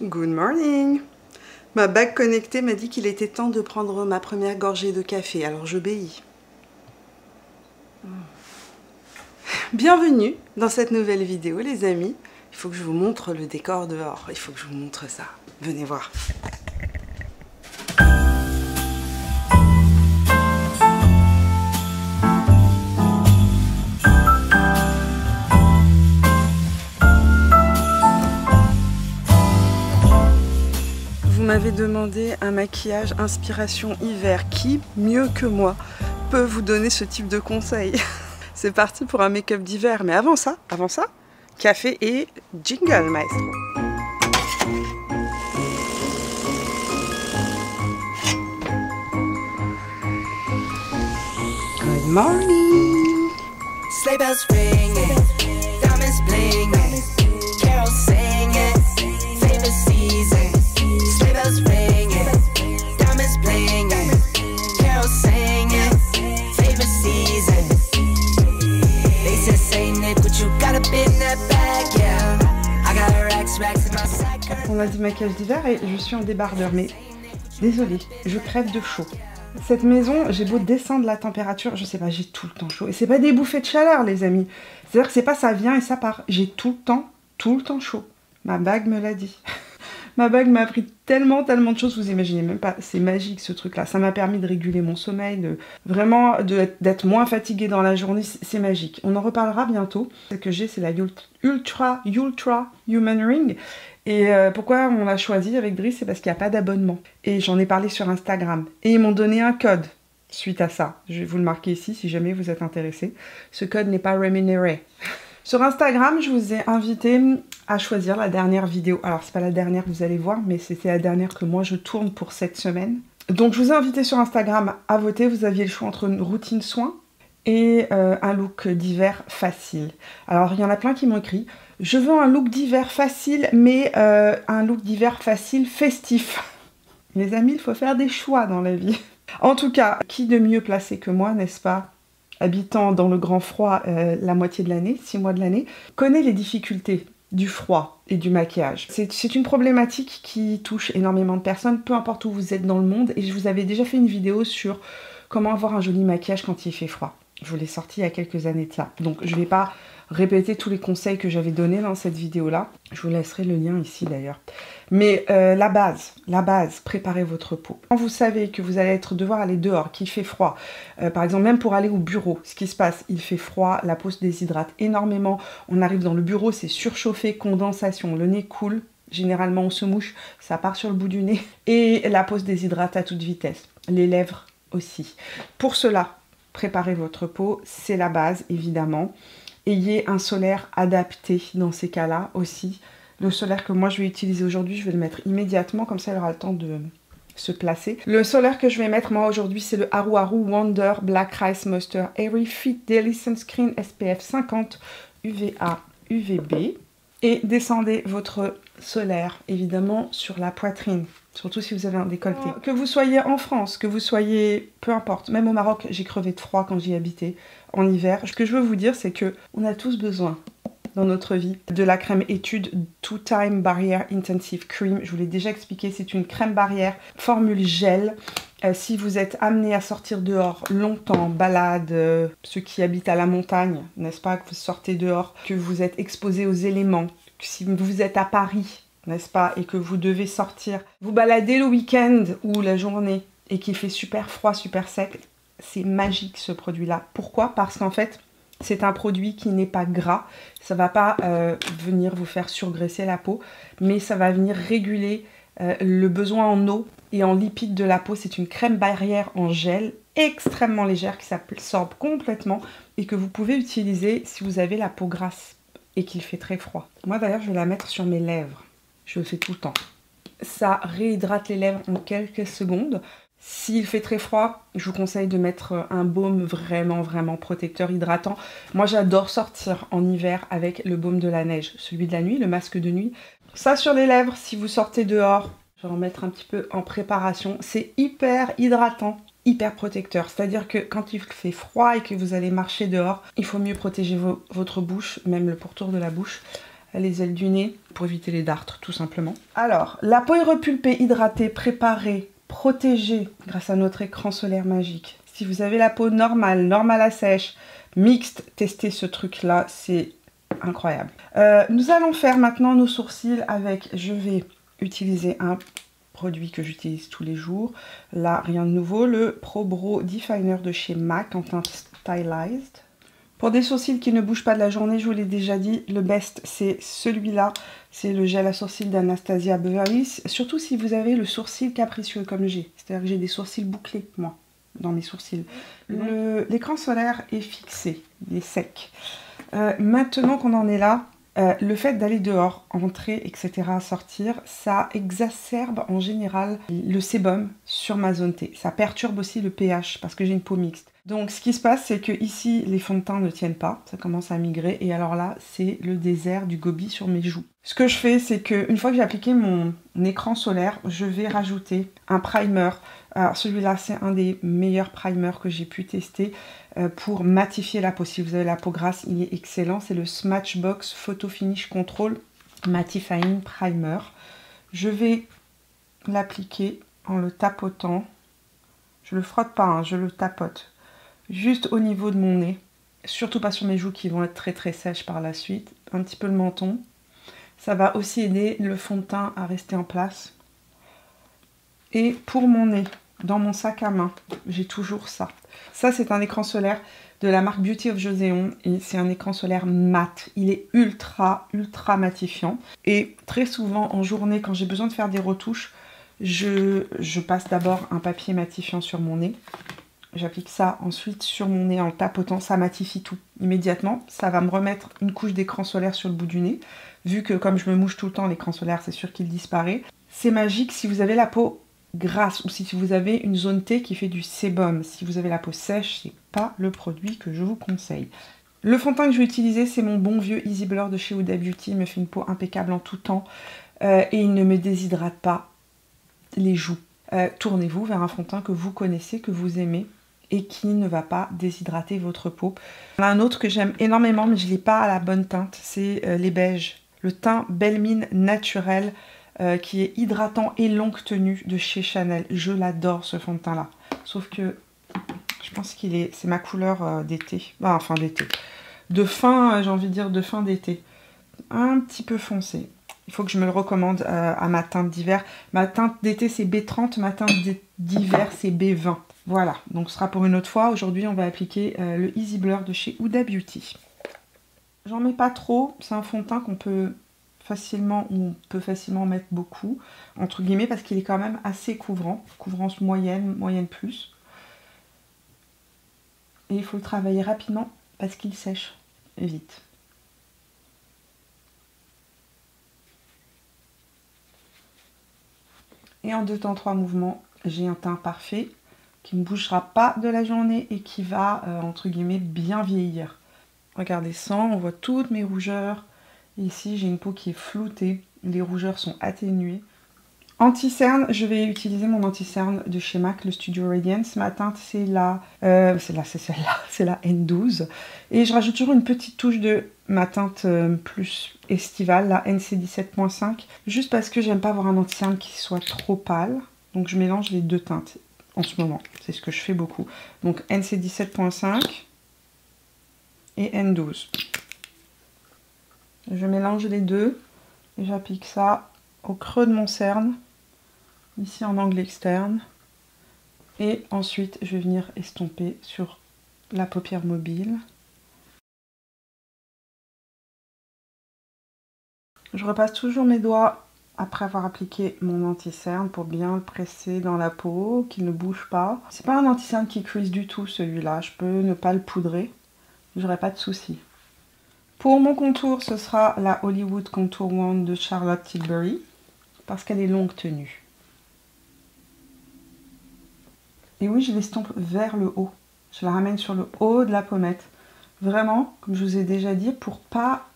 Good morning. Ma bague connectée m'a dit qu'il était temps de prendre ma première gorgée de café, alors j'obéis. Bienvenue dans cette nouvelle vidéo les amis. Il faut que je vous montre le décor dehors, il faut que je vous montre ça. Venez voir. Vous m'avez demandé un maquillage inspiration hiver. Qui, mieux que moi, peut vous donner ce type de conseil? C'est parti pour un make-up d'hiver. Mais avant ça, café et jingle, maestro. Good morning. Sleigh bells ringing, diamonds blinging, carols singing, favorite season. Sleigh bells ringing, diamonds blinging, carols singing, favorite season. They said Saint Nick, but you got a bit in that bag, yeah. I got racks in my sack. On a dit maquillage d'hiver et je suis en débardeur, mais désolée, je crève de chaud. Cette maison, j'ai beau descendre la température, je sais pas, j'ai tout le temps chaud. Et c'est pas des bouffées de chaleur, les amis. C'est-à-dire que c'est pas ça vient et ça part. J'ai tout le temps chaud. Ma bague me l'a dit. Ma bague m'a appris tellement de choses, vous imaginez même pas. C'est magique ce truc-là. Ça m'a permis de réguler mon sommeil, d'être moins fatiguée dans la journée. C'est magique. On en reparlera bientôt. Ce que j'ai, c'est la Ultra Human Ring. Et pourquoi on l'a choisi avec Driss, c'est parce qu'il n'y a pas d'abonnement. Et j'en ai parlé sur Instagram. Et ils m'ont donné un code suite à ça. Je vais vous le marquer ici si jamais vous êtes intéressé. Ce code n'est pas rémunéré. Sur Instagram, je vous ai invité à choisir la dernière vidéo. Alors, c'est pas la dernière que vous allez voir, mais c'était la dernière que moi je tourne pour cette semaine. Donc, je vous ai invité sur Instagram à voter. Vous aviez le choix entre une routine soin et un look d'hiver facile. Alors, il y en a plein qui m'ont écrit « Je veux un look d'hiver facile, mais un look d'hiver facile festif. » Les amis, il faut faire des choix dans la vie. En tout cas, qui de mieux placé que moi, n'est-ce pas, habitant dans le grand froid la moitié de l'année, 6 mois de l'année, connaît les difficultés du froid et du maquillage. C'est une problématique qui touche énormément de personnes, peu importe où vous êtes dans le monde, et je vous avais déjà fait une vidéo sur comment avoir un joli maquillage quand il fait froid. Je vous l'ai sorti il y a quelques années de ça. Donc je ne vais pas répéter tous les conseils que j'avais donnés dans cette vidéo-là. Je vous laisserai le lien ici d'ailleurs. Mais la base, préparez votre peau. Quand vous savez que vous allez devoir aller dehors, qu'il fait froid, par exemple même pour aller au bureau, ce qui se passe, il fait froid, la peau se déshydrate énormément, on arrive dans le bureau, c'est surchauffé, condensation, le nez coule, généralement on se mouche, ça part sur le bout du nez, et la peau se déshydrate à toute vitesse, les lèvres aussi. Pour cela, préparez votre peau, c'est la base évidemment. Ayez un solaire adapté dans ces cas-là aussi. Le solaire que moi je vais utiliser aujourd'hui, je vais le mettre immédiatement, comme ça il aura le temps de se placer. Le solaire que je vais mettre moi aujourd'hui, c'est le Haru Haru Wonder Black Rice Moisture Airy Fit Daily Sunscreen SPF 50 UVA UVB. Et descendez votre solaire évidemment sur la poitrine. Surtout si vous avez un décolleté. Que vous soyez en France, que vous soyez... Peu importe. Même au Maroc, j'ai crevé de froid quand j'y habitais en hiver. Ce que je veux vous dire, c'est que on a tous besoin dans notre vie de la crème Etude 2-Time Barrier Intensive Cream. Je vous l'ai déjà expliqué, c'est une crème barrière formule gel. Si vous êtes amené à sortir dehors longtemps, balade, ceux qui habitent à la montagne, n'est-ce pas, que vous sortez dehors, que vous êtes exposé aux éléments, que si vous êtes à Paris, n'est-ce pas, et que vous devez sortir, vous balader le week-end ou la journée et qu'il fait super froid, super sec, c'est magique ce produit-là. Pourquoi? Parce qu'en fait, c'est un produit qui n'est pas gras, ça va pas venir vous faire surgraisser la peau, mais ça va venir réguler le besoin en eau et en lipides de la peau. C'est une crème barrière en gel extrêmement légère qui s'absorbe complètement et que vous pouvez utiliser si vous avez la peau grasse et qu'il fait très froid. Moi d'ailleurs, je vais la mettre sur mes lèvres. Je le fais tout le temps. Ça réhydrate les lèvres en quelques secondes. S'il fait très froid, je vous conseille de mettre un baume vraiment protecteur, hydratant. Moi, j'adore sortir en hiver avec le baume de la neige, celui de la nuit, le masque de nuit. Ça sur les lèvres, si vous sortez dehors, je vais en mettre un petit peu en préparation. C'est hyper hydratant, hyper protecteur. C'est-à-dire que quand il fait froid et que vous allez marcher dehors, il faut mieux protéger votre bouche, même le pourtour de la bouche. les ailes du nez, pour éviter les dartres tout simplement. Alors, la peau est repulpée, hydratée, préparée, protégée grâce à notre écran solaire magique. Si vous avez la peau normale, normale à sèche, mixte, testez ce truc-là, c'est incroyable. Nous allons faire maintenant nos sourcils avec, je vais utiliser un produit que j'utilise tous les jours. Là, rien de nouveau, le Pro Brow Definer de chez MAC en teinte Stylized. Pour des sourcils qui ne bougent pas de la journée, je vous l'ai déjà dit, le best c'est celui-là. C'est le gel à sourcils d'Anastasia Beverly Hills. Surtout si vous avez le sourcil capricieux comme j'ai. C'est-à-dire que j'ai des sourcils bouclés, moi, dans mes sourcils. L'écran solaire est fixé, il est sec. Maintenant qu'on en est là, le fait d'aller dehors, entrer, etc., sortir, ça exacerbe en général le sébum sur ma zone T. Ça perturbe aussi le pH parce que j'ai une peau mixte. Donc ce qui se passe, c'est que ici les fonds de teint ne tiennent pas, ça commence à migrer et alors là, c'est le désert du gobi sur mes joues. Ce que je fais, c'est qu'une fois que j'ai appliqué mon écran solaire, je vais rajouter un primer. Alors celui-là, c'est un des meilleurs primers que j'ai pu tester pour matifier la peau. Si vous avez la peau grasse, il est excellent. C'est le Smashbox Photo Finish Control Mattifying Primer. Je vais l'appliquer en le tapotant. Je le frotte pas, hein, je le tapote. Juste au niveau de mon nez. Surtout pas sur mes joues qui vont être très très sèches par la suite. Un petit peu le menton. Ça va aussi aider le fond de teint à rester en place. Et pour mon nez, dans mon sac à main, j'ai toujours ça. Ça, c'est un écran solaire de la marque Beauty of Joseon. Et c'est un écran solaire mat. Il est ultra, ultra matifiant. Et très souvent, en journée, quand j'ai besoin de faire des retouches, je passe d'abord un papier matifiant sur mon nez. J'applique ça ensuite sur mon nez en le tapotant. Ça matifie tout immédiatement. Ça va me remettre une couche d'écran solaire sur le bout du nez. Vu que comme je me mouche tout le temps, l'écran solaire, c'est sûr qu'il disparaît. C'est magique si vous avez la peau grasse ou si vous avez une zone T qui fait du sébum. Si vous avez la peau sèche, c'est pas le produit que je vous conseille. Le fond de teint que je vais utiliser, c'est mon bon vieux Easy Blur de chez Huda Beauty. Il me fait une peau impeccable en tout temps et il ne me déshydrate pas les joues. Tournez-vous vers un fond de teint que vous connaissez, que vous aimez et qui ne va pas déshydrater votre peau. Il y en a un autre que j'aime énormément, mais je ne l'ai pas à la bonne teinte, c'est les beiges. Le teint Belle Mine naturel qui est hydratant et longue tenue de chez Chanel. Je l'adore ce fond de teint là. Sauf que je pense c'est ma couleur d'été. Enfin d'été. De fin, j'ai envie de dire de fin d'été. Un petit peu foncé. Il faut que je me le recommande à ma teinte d'hiver. Ma teinte d'été c'est B30, ma teinte d'hiver c'est B20. Voilà, donc ce sera pour une autre fois. Aujourd'hui on va appliquer le Easy Blur de chez Huda Beauty. J'en mets pas trop, c'est un fond de teint qu'on peut facilement mettre beaucoup, entre guillemets, parce qu'il est quand même assez couvrant. Couvrance moyenne, moyenne plus. Et il faut le travailler rapidement parce qu'il sèche vite. Et en 2 temps 3 mouvements, j'ai un teint parfait qui ne bougera pas de la journée et qui va, entre guillemets, bien vieillir. Regardez ça, on voit toutes mes rougeurs. Ici, j'ai une peau qui est floutée. Les rougeurs sont atténuées. Anti-cerne, je vais utiliser mon anti-cerne de chez MAC, le Studio Radiance. Ma teinte, c'est la N12. Et je rajoute toujours une petite touche de ma teinte plus estivale, la NC 17.5. Juste parce que j'aime pas avoir un anti-cerne qui soit trop pâle. Donc je mélange les deux teintes en ce moment. C'est ce que je fais beaucoup. Donc NC 17.5 et N12. Je mélange les deux et j'applique ça au creux de mon cerne, ici en angle externe. Et ensuite, je vais venir estomper sur la paupière mobile. Je repasse toujours mes doigts après avoir appliqué mon anti-cerne pour bien le presser dans la peau, qu'il ne bouge pas. C'est pas un anti-cerne qui crease du tout celui-là, je peux ne pas le poudrer, j'aurai pas de souci. Pour mon contour, ce sera la Hollywood Contour Wand de Charlotte Tilbury, parce qu'elle est longue tenue. Et oui, je l'estompe vers le haut. Je la ramène sur le haut de la pommette. Vraiment, comme je vous ai déjà dit, pour pas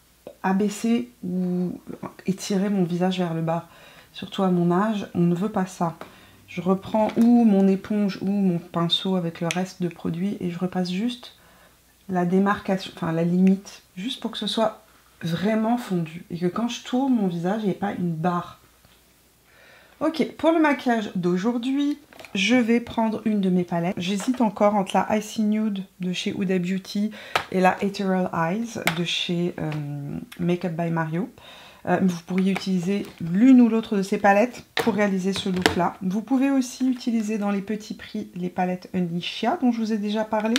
abaisser ou étirer mon visage vers le bas. Surtout à mon âge, on ne veut pas ça. Je reprends ou mon éponge ou mon pinceau avec le reste de produit et je repasse juste la démarcation, enfin la limite, juste pour que ce soit vraiment fondu et que quand je tourne mon visage, il n'y ait pas une barre. Ok, pour le maquillage d'aujourd'hui, je vais prendre une de mes palettes. J'hésite encore entre la Icy Nude de chez Huda Beauty et la Ethereal Eyes de chez Makeup by Mario. Vous pourriez utiliser l'une ou l'autre de ces palettes pour réaliser ce look là. Vous pouvez aussi utiliser dans les petits prix les palettes Onicia dont je vous ai déjà parlé,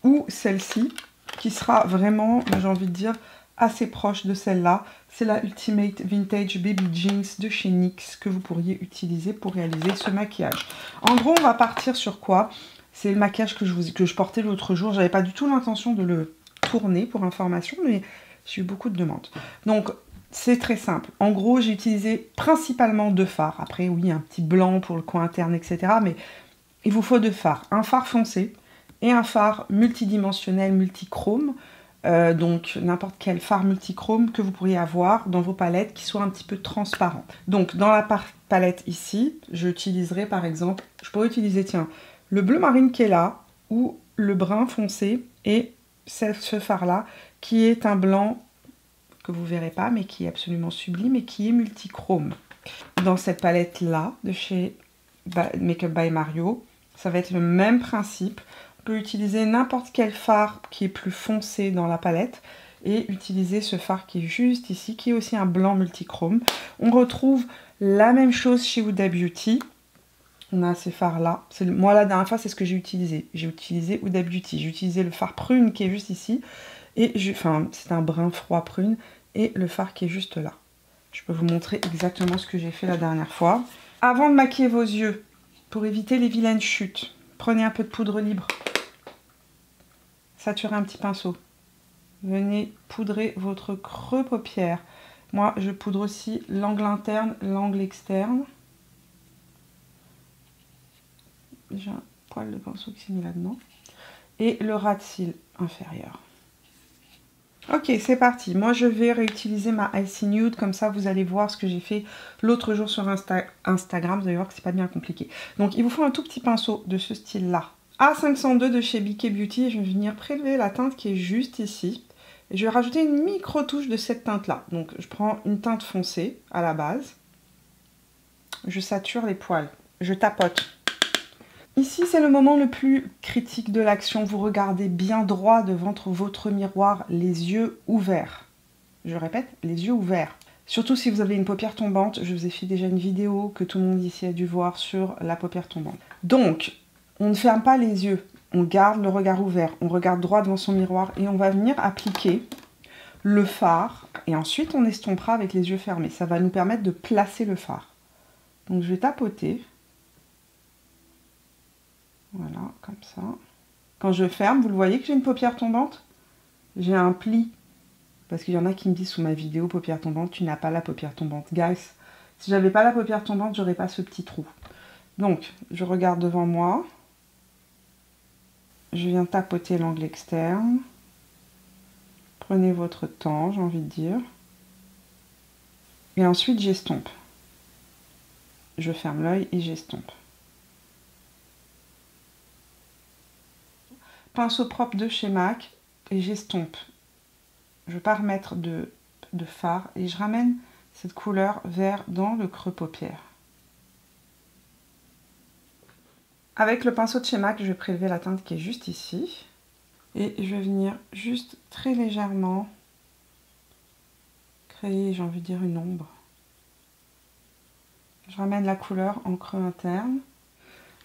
ou celle-ci qui sera vraiment, j'ai envie de dire, assez proche de celle-là. C'est la Ultimate Vintage Baby Jeans de chez NYX que vous pourriez utiliser pour réaliser ce maquillage. En gros, on va partir sur quoi? C'est le maquillage que je portais l'autre jour. J'avais pas du tout l'intention de le tourner pour information, mais j'ai eu beaucoup de demandes. Donc, c'est très simple. En gros, j'ai utilisé principalement 2 fards. Après, oui, un petit blanc pour le coin interne, etc. Mais il vous faut 2 fards. Un fard foncé et un fard multidimensionnel, multichrome. Donc n'importe quel fard multichrome que vous pourriez avoir dans vos palettes qui soit un petit peu transparent. Donc dans la palette ici, j'utiliserai par exemple, je pourrais utiliser tiens, le bleu marine qui est là, ou le brun foncé, et ce fard là qui est un blanc que vous verrez pas mais qui est absolument sublime et qui est multichrome. Dans cette palette là de chez Makeup by Mario, ça va être le même principe. On peut utiliser n'importe quel fard qui est plus foncé dans la palette et utiliser ce fard qui est juste ici, qui est aussi un blanc multichrome. On retrouve la même chose chez Huda Beauty. On a ces fards-là. Moi, la dernière fois, c'est ce que j'ai utilisé. J'ai utilisé Huda Beauty. J'ai utilisé le fard prune qui est juste ici. Et enfin, c'est un brun froid prune. Et le fard qui est juste là. Je peux vous montrer exactement ce que j'ai fait la dernière fois. Avant de maquiller vos yeux, pour éviter les vilaines chutes, prenez un peu de poudre libre. Saturez un petit pinceau. Venez poudrer votre creux paupière. Moi, je poudre aussi l'angle interne, l'angle externe. J'ai un poil de pinceau qui s'est mis là-dedans. Et le ras de cils inférieur. Ok, c'est parti. Moi, je vais réutiliser ma Icy Nude. Comme ça, vous allez voir ce que j'ai fait l'autre jour sur Instagram. Vous allez voir que c'est pas bien compliqué. Donc, il vous faut un tout petit pinceau de ce style-là. A502 de chez BK Beauty. Je vais venir prélever la teinte qui est juste ici. Et je vais rajouter une micro-touche de cette teinte-là. Donc, je prends une teinte foncée à la base. Je sature les poils. Je tapote. Ici, c'est le moment le plus critique de l'action. Vous regardez bien droit devant votre miroir, les yeux ouverts. Je répète, les yeux ouverts. Surtout si vous avez une paupière tombante. Je vous ai fait déjà une vidéo que tout le monde ici a dû voir sur la paupière tombante. Donc, on ne ferme pas les yeux. On garde le regard ouvert. On regarde droit devant son miroir et on va venir appliquer le fard. Et ensuite, on estompera avec les yeux fermés. Ça va nous permettre de placer le fard. Donc, je vais tapoter. Voilà, comme ça. Quand je ferme, vous le voyez que j'ai une paupière tombante? J'ai un pli. Parce qu'il y en a qui me disent sous ma vidéo, paupière tombante, tu n'as pas la paupière tombante. Guys, si j'avais pas la paupière tombante, j'aurais pas ce petit trou. Donc, je regarde devant moi. Je viens tapoter l'angle externe. Prenez votre temps, j'ai envie de dire. Et ensuite, j'estompe. Je ferme l'œil et j'estompe. Pinceau propre de chez MAC et j'estompe. Je ne vais pas remettre de fard et je ramène cette couleur vert dans le creux paupière. Avec le pinceau de chez MAC, je vais prélever la teinte qui est juste ici. Et je vais venir juste très légèrement créer, j'ai envie de dire, une ombre. Je ramène la couleur en creux interne.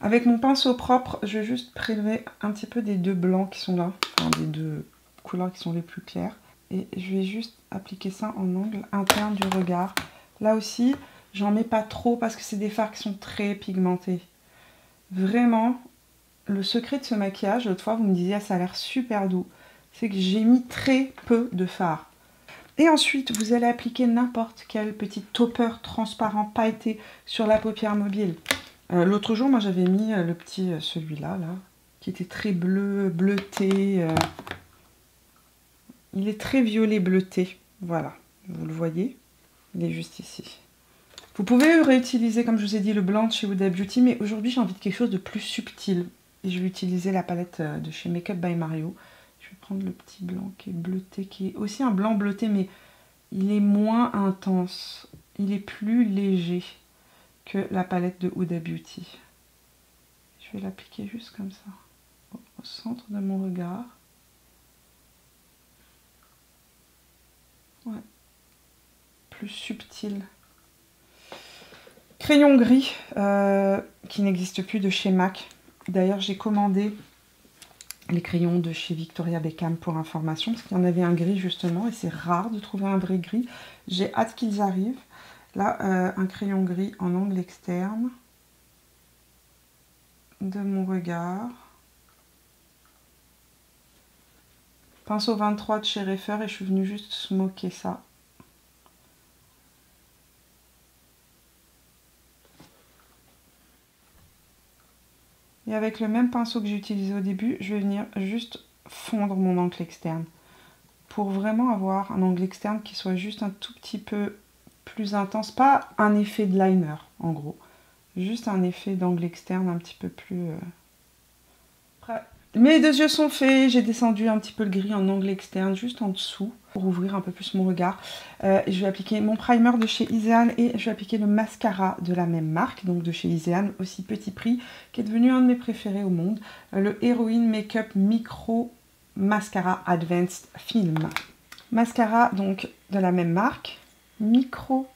Avec mon pinceau propre, je vais juste prélever un petit peu des deux blancs qui sont là. Enfin, des deux couleurs qui sont les plus claires. Et je vais juste appliquer ça en angle interne du regard. Là aussi, j'en mets pas trop parce que c'est des fards qui sont très pigmentés. Vraiment, le secret de ce maquillage, l'autre fois vous me disiez ah, ça a l'air super doux, c'est que j'ai mis très peu de fard. Et ensuite, vous allez appliquer n'importe quel petit topper transparent pailleté sur la paupière mobile. L'autre jour, moi j'avais mis le petit, celui-là, là, qui était très bleu, bleuté. Il est très violet bleuté, voilà, vous le voyez, il est juste ici. Vous pouvez réutiliser, comme je vous ai dit, le blanc de chez Huda Beauty, mais aujourd'hui j'ai envie de quelque chose de plus subtil. Et je vais utiliser la palette de chez Makeup by Mario. Je vais prendre le petit blanc qui est bleuté, qui est aussi un blanc bleuté, mais il est moins intense. Il est plus léger que la palette de Huda Beauty. Je vais l'appliquer juste comme ça, au centre de mon regard. Ouais. Plus subtil. Crayon gris, qui n'existe plus, de chez MAC. D'ailleurs, j'ai commandé les crayons de chez Victoria Beckham pour information, parce qu'il y en avait un gris justement, et c'est rare de trouver un vrai gris. J'ai hâte qu'ils arrivent. Là, un crayon gris en angle externe de mon regard. Pinceau 23 de chez Refer, et je suis venue juste smoker ça. Et avec le même pinceau que j'ai utilisé au début, je vais venir juste fondre mon angle externe. Pour vraiment avoir un angle externe qui soit juste un tout petit peu plus intense. Pas un effet de liner, en gros. Juste un effet d'angle externe un petit peu plus... Mes deux yeux sont faits. J'ai descendu un petit peu le gris en angle externe, juste en dessous, pour ouvrir un peu plus mon regard. Je vais appliquer mon primer de chez Isean et je vais appliquer le mascara de la même marque, donc de chez Isean, aussi petit prix, qui est devenu un de mes préférés au monde, le Heroine Makeup Micro Mascara Advanced Film. Mascara donc de la même marque, micro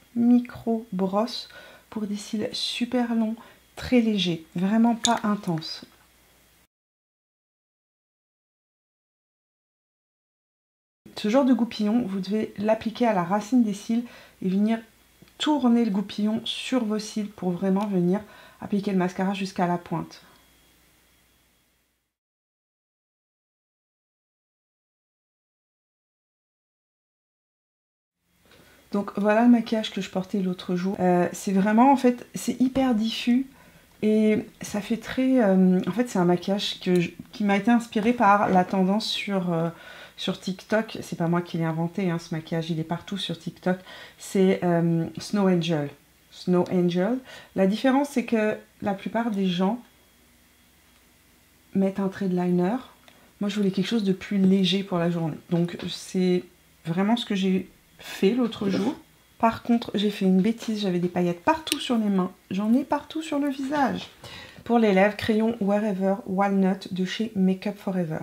brosse pour des cils super longs, très légers, vraiment pas intenses. Ce genre de goupillon, vous devez l'appliquer à la racine des cils et venir tourner le goupillon sur vos cils pour vraiment venir appliquer le mascara jusqu'à la pointe. Donc voilà le maquillage que je portais l'autre jour. C'est vraiment, en fait, c'est hyper diffus et ça fait très... en fait, c'est un maquillage qui m'a été inspiré par la tendance sur TikTok. C'est pas moi qui l'ai inventé, hein, ce maquillage, il est partout sur TikTok. C'est Snow Angel. Snow Angel. La différence, c'est que la plupart des gens mettent un trait de liner. Moi, je voulais quelque chose de plus léger pour la journée. Donc, c'est vraiment ce que j'ai fait l'autre jour. Par contre, j'ai fait une bêtise. J'avais des paillettes partout sur les mains. J'en ai partout sur le visage. Pour les lèvres, crayon Wherever Walnut de chez Makeup Forever.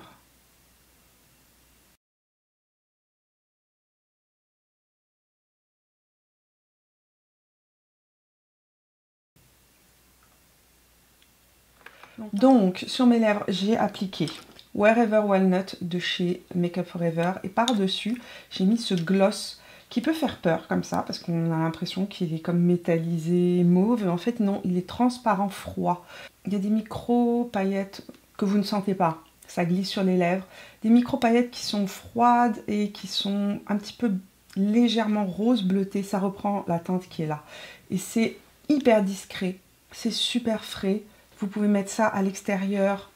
Donc, sur mes lèvres, j'ai appliqué Wherever Walnut de chez Makeup Forever. Et par-dessus, j'ai mis ce gloss qui peut faire peur comme ça, parce qu'on a l'impression qu'il est comme métallisé, mauve. En fait, non, il est transparent, froid. Il y a des micro-paillettes que vous ne sentez pas. Ça glisse sur les lèvres. Des micro-paillettes qui sont froides et qui sont un petit peu légèrement rose bleuté. Ça reprend la teinte qui est là. Et c'est hyper discret. C'est super frais. Vous pouvez mettre ça à l'extérieur,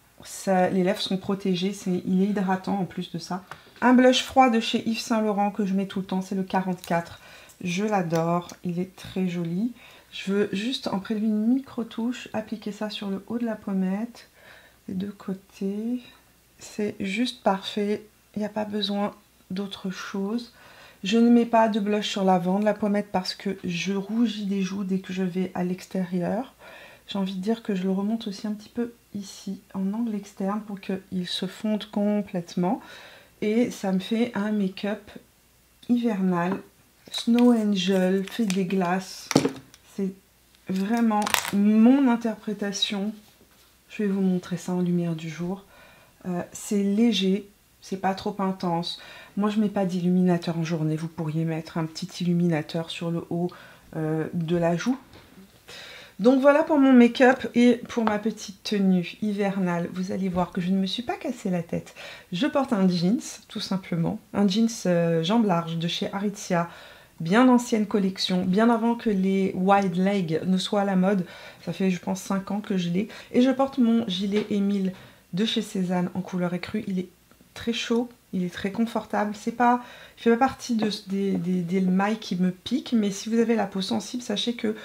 les lèvres sont protégées, il est hydratant en plus de ça. Un blush froid de chez Yves Saint Laurent que je mets tout le temps, c'est le 44. Je l'adore, il est très joli. Je veux juste en prélever une micro-touche, appliquer ça sur le haut de la pommette, les deux côtés. C'est juste parfait, il n'y a pas besoin d'autre chose. Je ne mets pas de blush sur l'avant de la pommette parce que je rougis des joues dès que je vais à l'extérieur. J'ai envie de dire que je le remonte aussi un petit peu ici, en angle externe, pour qu'il se fonde complètement. Et ça me fait un make-up hivernal, Snow Angel, fait des glaces. C'est vraiment mon interprétation. Je vais vous montrer ça en lumière du jour. C'est léger, c'est pas trop intense. Moi, je mets pas d'illuminateur en journée. Vous pourriez mettre un petit illuminateur sur le haut de la joue. Donc voilà pour mon make-up et pour ma petite tenue hivernale. Vous allez voir que je ne me suis pas cassé la tête. Je porte un jeans, tout simplement. Un jeans jambes larges de chez Aritzia. Bien ancienne collection, bien avant que les wide legs ne soient à la mode. Ça fait, je pense, 5 ans que je l'ai. Et je porte mon gilet Émile de chez Cézanne en couleur écrue. Il est très chaud, il est très confortable. Il fait pas partie des mailles qui me piquent, mais si vous avez la peau sensible, sachez que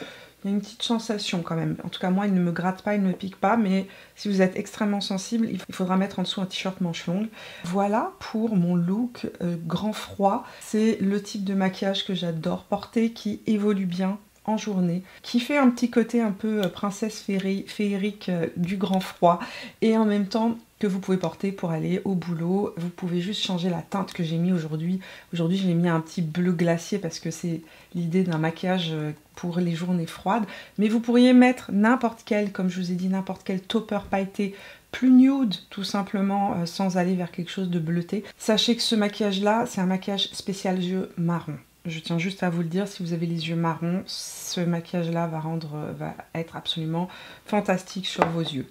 Il y a une petite sensation quand même. En tout cas, moi, il ne me gratte pas, il ne me pique pas. Mais si vous êtes extrêmement sensible, il faudra mettre en dessous un t-shirt manche longue. Voilà pour mon look grand froid. C'est le type de maquillage que j'adore porter, qui évolue bien en journée, qui fait un petit côté un peu princesse féerique du grand froid, et en même temps que vous pouvez porter pour aller au boulot. Vous pouvez juste changer la teinte que j'ai mis aujourd'hui. Aujourd'hui, j'ai mis un petit bleu glacier parce que c'est l'idée d'un maquillage pour les journées froides. Mais vous pourriez mettre n'importe quel, comme je vous ai dit, n'importe quel topper pailleté plus nude, tout simplement, sans aller vers quelque chose de bleuté. Sachez que ce maquillage-là, c'est un maquillage spécial yeux marron. Je tiens juste à vous le dire, si vous avez les yeux marrons, ce maquillage-là va être absolument fantastique sur vos yeux.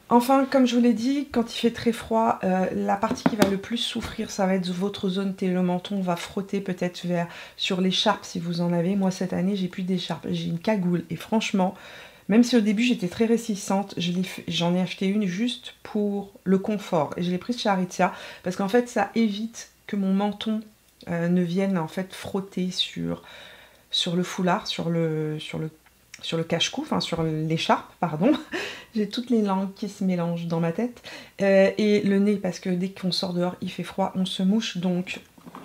Enfin, comme je vous l'ai dit, quand il fait très froid, la partie qui va le plus souffrir, ça va être votre zone T. Le menton va frotter peut-être sur l'écharpe si vous en avez. Moi, cette année, j'ai plus d'écharpe, j'ai une cagoule. Et franchement, même si au début, j'étais très réticente, j'en ai acheté une juste pour le confort. Et je l'ai prise chez Aritzia parce qu'en fait, ça évite que mon menton ne vienne en fait frotter sur le foulard, sur le cache-cou, enfin sur l'écharpe, pardon. J'ai toutes les langues qui se mélangent dans ma tête. Et le nez, parce que dès qu'on sort dehors, il fait froid, on se mouche. Donc,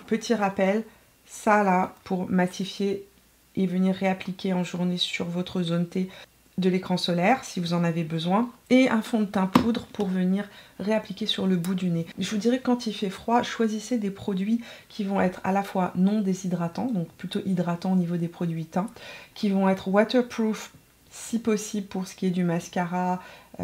petit rappel, ça là, pour matifier et venir réappliquer en journée sur votre zone T de l'écran solaire, si vous en avez besoin. Et un fond de teint poudre pour venir réappliquer sur le bout du nez. Je vous dirais que quand il fait froid, choisissez des produits qui vont être à la fois non déshydratants, donc plutôt hydratants au niveau des produits teints, qui vont être waterproof si possible pour ce qui est du mascara,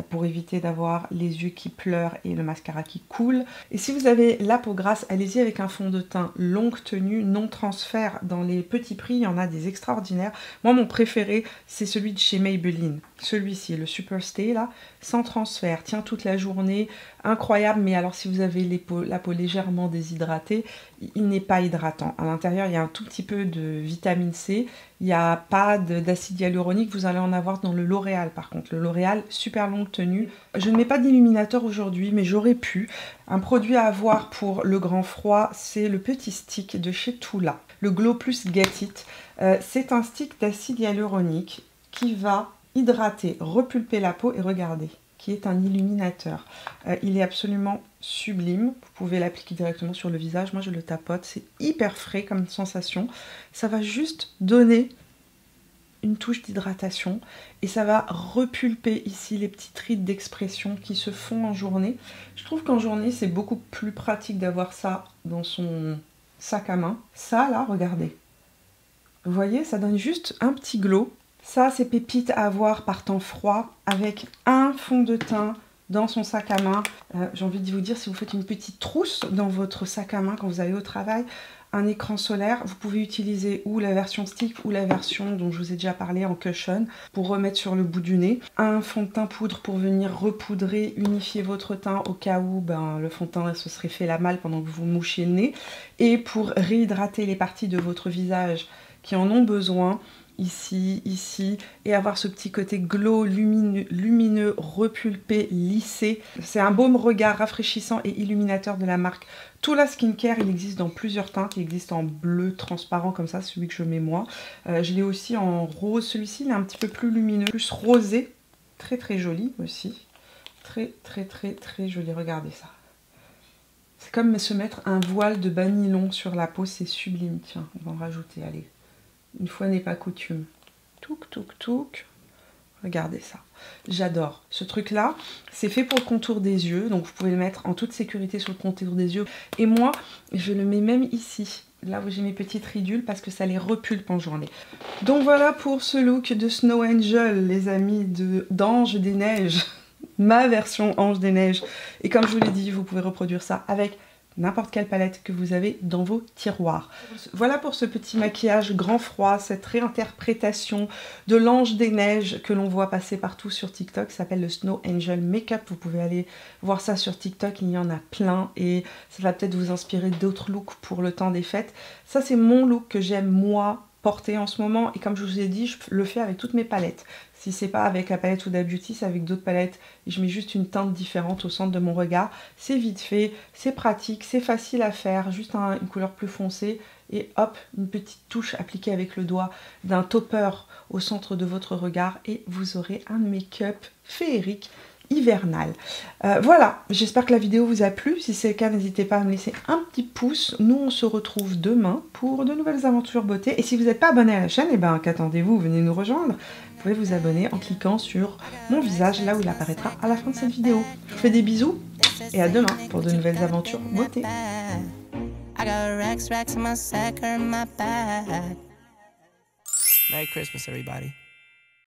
pour éviter d'avoir les yeux qui pleurent et le mascara qui coule. Et si vous avez la peau grasse, allez-y avec un fond de teint longue tenue, non transfert. Dans les petits prix, il y en a des extraordinaires. Moi, mon préféré, c'est celui de chez Maybelline. Celui-ci, le Super Stay, là, sans transfert, tient toute la journée, incroyable. Mais alors, si vous avez la peau légèrement déshydratée, il n'est pas hydratant. À l'intérieur, il y a un tout petit peu de vitamine C. Il n'y a pas d'acide hyaluronique. Vous allez en avoir dans le L'Oréal, par contre. Le L'Oréal, super longue tenue. Je ne mets pas d'illuminateur aujourd'hui, mais j'aurais pu. Un produit à avoir pour le grand froid, c'est le petit stick de chez Tula. Le Glow Plus Get It. C'est un stick d'acide hyaluronique qui va hydrater, repulper la peau et regardez, qui est un illuminateur. Il est absolument sublime. Vous pouvez l'appliquer directement sur le visage. Moi, je le tapote. C'est hyper frais comme sensation. Ça va juste donner une touche d'hydratation et ça va repulper ici les petites rides d'expression qui se font en journée. Je trouve qu'en journée, c'est beaucoup plus pratique d'avoir ça dans son sac à main. Ça, là, regardez. Vous voyez, ça donne juste un petit glow. Ça, c'est pépite à avoir par temps froid avec un fond de teint dans son sac à main. J'ai envie de vous dire, si vous faites une petite trousse dans votre sac à main quand vous allez au travail, un écran solaire, vous pouvez utiliser ou la version stick ou la version dont je vous ai déjà parlé en cushion pour remettre sur le bout du nez. Un fond de teint poudre pour venir repoudrer, unifier votre teint au cas où le fond de teint se serait fait la malle pendant que vous mouchiez le nez. Et pour réhydrater les parties de votre visage qui en ont besoin, ici, ici, et avoir ce petit côté glow lumineux, repulpé, lissé. C'est un baume regard rafraîchissant et illuminateur de la marque Tula Skincare. Il existe dans plusieurs teintes, il existe en bleu transparent comme ça, celui que je mets moi. Je l'ai aussi en rose, celui-ci il est un petit peu plus lumineux, plus rosé, très très joli aussi. Très très très très joli, regardez ça. C'est comme se mettre un voile de banilon sur la peau, c'est sublime. Tiens, on va en rajouter, allez. Une fois n'est pas coutume. Touk, touk, touk. Regardez ça. J'adore. Ce truc-là, c'est fait pour le contour des yeux. Donc, vous pouvez le mettre en toute sécurité sur le contour des yeux. Et moi, je le mets même ici. Là où j'ai mes petites ridules parce que ça les repulpe en journée. Donc, voilà pour ce look de Snow Angel, les amis d'Ange des Neiges. Ma version Ange des Neiges. Et comme je vous l'ai dit, vous pouvez reproduire ça avec n'importe quelle palette que vous avez dans vos tiroirs. Voilà pour ce petit maquillage grand froid, cette réinterprétation de l'Ange des Neiges que l'on voit passer partout sur TikTok, ça s'appelle le Snow Angel Makeup. Vous pouvez aller voir ça sur TikTok, il y en a plein et ça va peut-être vous inspirer d'autres looks pour le temps des fêtes. Ça, c'est mon look que j'aime moi porter en ce moment. Et comme je vous ai dit, je le fais avec toutes mes palettes. Si c'est pas avec la palette Huda Beauty, c'est avec d'autres palettes. Et je mets juste une teinte différente au centre de mon regard. C'est vite fait, c'est pratique, c'est facile à faire. Juste une couleur plus foncée. Et hop, une petite touche appliquée avec le doigt d'un topper au centre de votre regard. Et vous aurez un make-up féerique hivernal. Voilà, j'espère que la vidéo vous a plu. Si c'est le cas, n'hésitez pas à me laisser un petit pouce. Nous, on se retrouve demain pour de nouvelles aventures beauté. Et si vous n'êtes pas abonné à la chaîne, eh ben, qu'attendez-vous? Venez nous rejoindre. Vous pouvez vous abonner en cliquant sur mon visage, là où il apparaîtra à la fin de cette vidéo. Je vous fais des bisous et à demain pour de nouvelles aventures beauté. Merry Christmas, everybody.